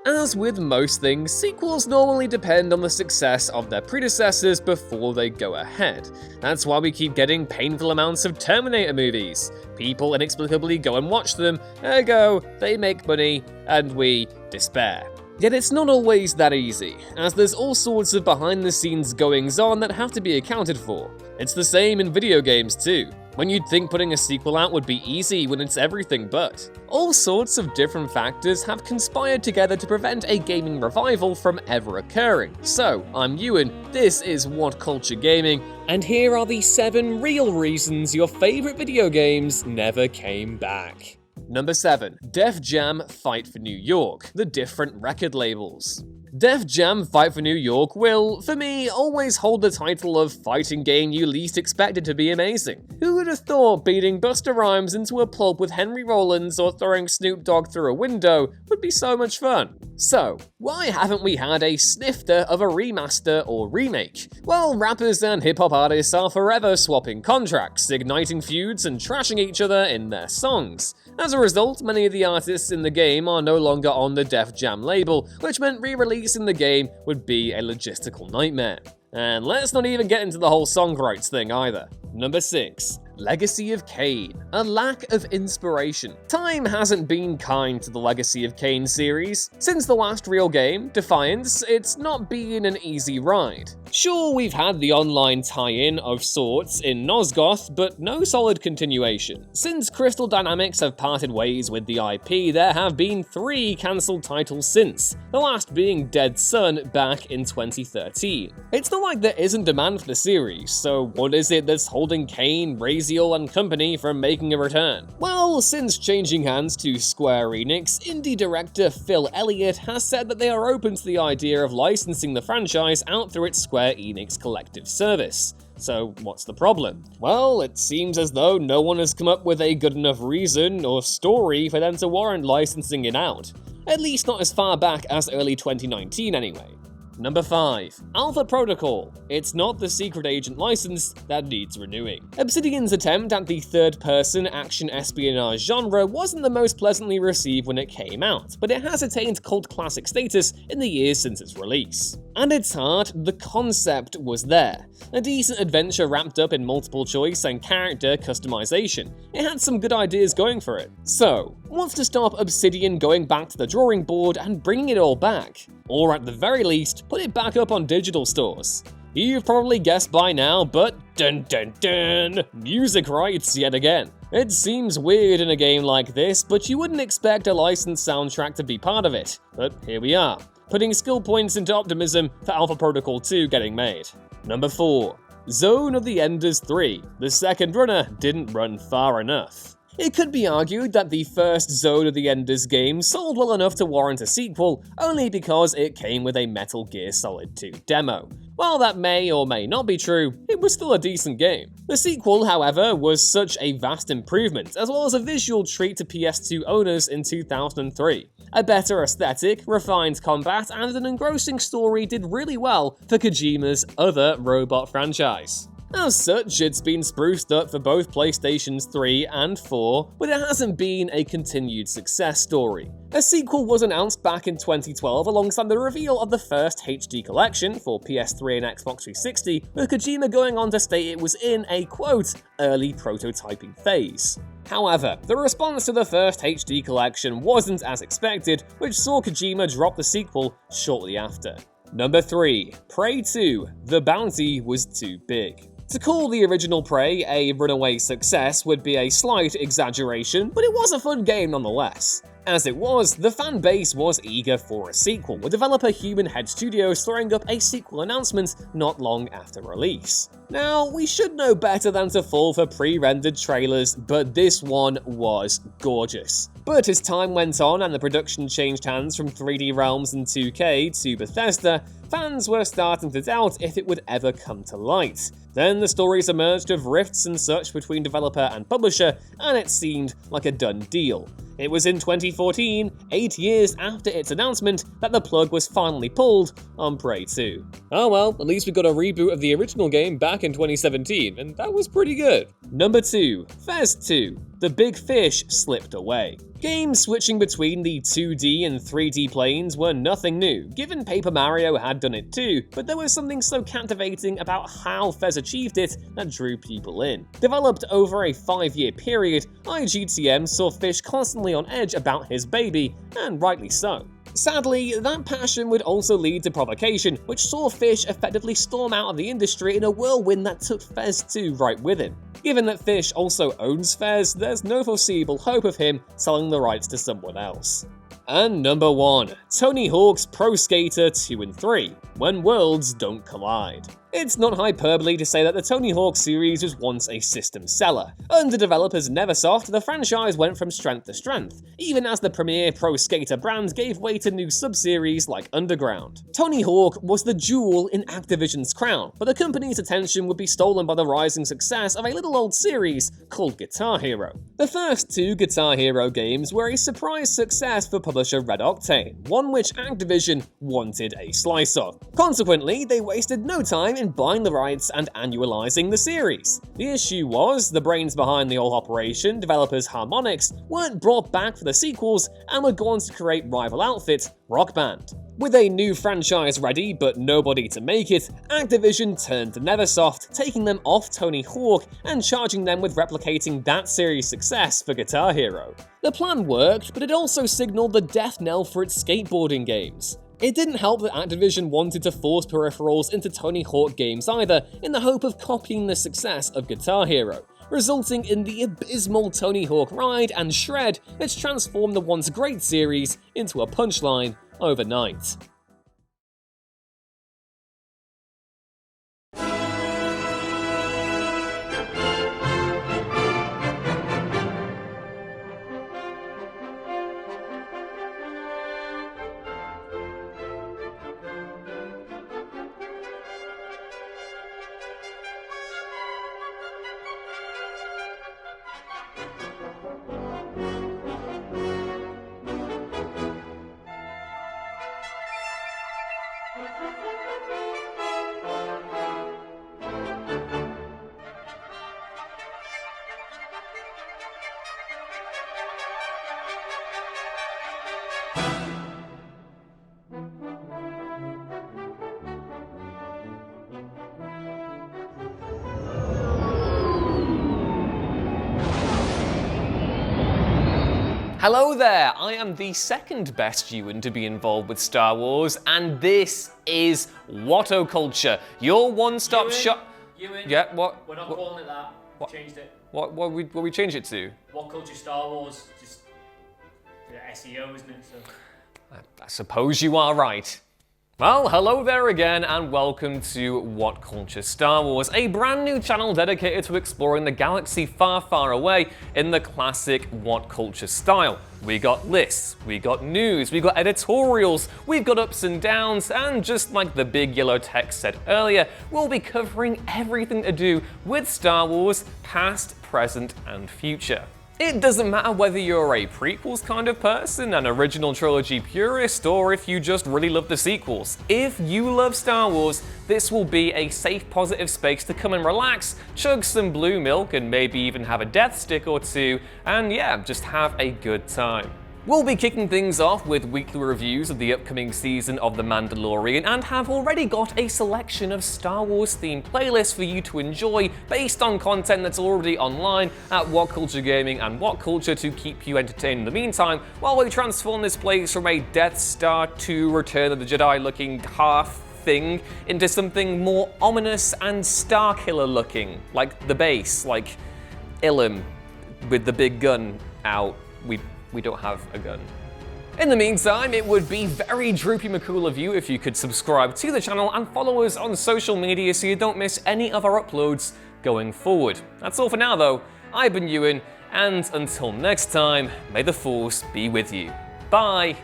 As with most things, sequels normally depend on the success of their predecessors before they go ahead. That's why we keep getting painful amounts of Terminator movies. People inexplicably go and watch them, ergo, they make money, and we despair. Yet it's not always that easy, as there's all sorts of behind-the-scenes goings-on that have to be accounted for. It's the same in video games too, when you'd think putting a sequel out would be easy when it's everything but. All sorts of different factors have conspired together to prevent a gaming revival from ever occurring. So, I'm Ewan, this is WhatCulture Gaming, and here are the 7 real reasons your favourite video games never came back. Number 7. Def Jam Fight for New York, the different record labels. Def Jam Fight for New York will, for me, always hold the title of fighting game you least expected to be amazing. Who would have thought beating Busta Rhymes into a pulp with Henry Rollins or throwing Snoop Dogg through a window would be so much fun? So, why haven't we had a snifter of a remaster or remake? Well, rappers and hip-hop artists are forever swapping contracts, igniting feuds and trashing each other in their songs. As a result, many of the artists in the game are no longer on the Def Jam label, which meant re-releasing the game would be a logistical nightmare. And let's not even get into the whole song rights thing either. Number 6. Legacy of KAIN, a lack of inspiration. Time hasn't been kind to the Legacy of KAIN series. Since the last real game, Defiance, it's not been an easy ride. Sure, we've had the online tie-in of sorts in Nosgoth, but no solid continuation. Since Crystal Dynamics have parted ways with the IP, there have been 3 cancelled titles since, the last being Dead Sun back in 2013. It's not like there isn't demand for the series, so what is it that's holding KAIN, Raziel and company from making a return? Well, since changing hands to Square Enix, indie director Phil Elliott has said that they are open to the idea of licensing the franchise out through its Square Enix collective service. So what's the problem? Well, it seems as though no one has come up with a good enough reason or story for them to warrant licensing it out. At least not as far back as early 2019 anyway. Number 5. Alpha Protocol. It's not the secret agent license that needs renewing. Obsidian's attempt at the third-person action espionage genre wasn't the most pleasantly received when it came out, but it has attained cult classic status in the years since its release. At its heart, the concept was there. A decent adventure wrapped up in multiple choice and character customization. It had some good ideas going for it. So, what's to stop Obsidian going back to the drawing board and bringing it all back? Or at the very least, put it back up on digital stores. You've probably guessed by now, but dun dun dun! Music rights yet again. It seems weird in a game like this, but you wouldn't expect a licensed soundtrack to be part of it. But here we are, putting skill points into optimism for Alpha Protocol 2 getting made. Number 4. Zone of the Enders 3. The second runner didn't run far enough. It could be argued that the first Zone of the Enders game sold well enough to warrant a sequel, only because it came with a Metal Gear Solid 2 demo. While that may or may not be true, it was still a decent game. The sequel, however, was such a vast improvement, as well as a visual treat to PS2 owners in 2003. A better aesthetic, refined combat, and an engrossing story did really well for Kojima's other robot franchise. As such, it's been spruced up for both PlayStations 3 and 4, but it hasn't been a continued success story. A sequel was announced back in 2012 alongside the reveal of the first HD collection for PS3 and Xbox 360, with Kojima going on to state it was in a, quote, early prototyping phase. However, the response to the first HD collection wasn't as expected, which saw Kojima drop the sequel shortly after. Number 3. Prey 2. The bounty was too big. To call the original Prey a runaway success would be a slight exaggeration, but it was a fun game nonetheless. As it was, the fan base was eager for a sequel, with developer Human Head Studios throwing up a sequel announcement not long after release. Now, we should know better than to fall for pre-rendered trailers, but this one was gorgeous. But as time went on and the production changed hands from 3D Realms and 2K to Bethesda, fans were starting to doubt if it would ever come to light. Then the stories emerged of rifts and such between developer and publisher, and it seemed like a done deal. It was in 2014, 8 years after its announcement, that the plug was finally pulled on Prey 2. Oh well, at least we got a reboot of the original game back in 2017, and that was pretty good. Number 2. Fez 2. the big fish slipped away. Games switching between the 2D and 3D planes were nothing new, given Paper Mario had done it too, but there was something so captivating about how Fez achieved it that drew people in. Developed over a 5-year period, IGTM saw Fish constantly on edge about his baby, and rightly so. Sadly, that passion would also lead to provocation, which saw Fish effectively storm out of the industry in a whirlwind that took Fez 2 right with him. Given that Fish also owns Fez, there's no foreseeable hope of him selling the rights to someone else. And number 1, Tony Hawk's Pro Skater 2 and 3, When Worlds Don't Collide. It's not hyperbole to say that the Tony Hawk series was once a system seller. Under developers Neversoft, the franchise went from strength to strength, even as the premier Pro Skater brand gave way to new sub-series like Underground. Tony Hawk was the jewel in Activision's crown, but the company's attention would be stolen by the rising success of a little old series called Guitar Hero. The first 2 Guitar Hero games were a surprise success for publisher Red Octane, one which Activision wanted a slice of. Consequently, they wasted no time in buying the rights and annualizing the series. The issue was, the brains behind the whole operation, developers Harmonix, weren't brought back for the sequels and were going to create rival outfit Rock Band. With a new franchise ready but nobody to make it, Activision turned to Neversoft, taking them off Tony Hawk and charging them with replicating that series' success for Guitar Hero. The plan worked, but it also signaled the death knell for its skateboarding games. It didn't help that Activision wanted to force peripherals into Tony Hawk games either, in the hope of copying the success of Guitar Hero, resulting in the abysmal Tony Hawk Ride and Shred, which transformed the once great series into a punchline overnight. Hello there, I am the second best Ewan to be involved with Star Wars, and this is WhatCulture, your one-stop shop. Ewan, yeah, what? We're not calling it that. What? Changed it. What we change it to? WhatCulture Star Wars, just SEO, isn't it? So. I suppose you are right. Well, hello there again, and welcome to WhatCulture Star Wars, a brand new channel dedicated to exploring the galaxy far, far away in the classic WhatCulture style. We got lists, we got news, we got editorials, we've got ups and downs, and just like the big yellow text said earlier, we'll be covering everything to do with Star Wars, past, present, and future. It doesn't matter whether you're a prequels kind of person, an original trilogy purist, or if you just really love the sequels. If you love Star Wars, this will be a safe, positive space to come and relax, chug some blue milk, and maybe even have a death stick or two, and yeah, just have a good time. We'll be kicking things off with weekly reviews of the upcoming season of The Mandalorian and have already got a selection of Star Wars themed playlists for you to enjoy based on content that's already online at WhatCulture Gaming and WhatCulture to keep you entertained in the meantime while we transform this place from a Death Star to Return of the Jedi looking half thing into something more ominous and Starkiller looking, like the base, like Ilum with the big gun out. We don't have a gun. In the meantime, it would be very droopy McCool of you if you could subscribe to the channel and follow us on social media so you don't miss any of our uploads going forward. That's all for now though. I've been Ewan, and until next time, may the Force be with you. Bye!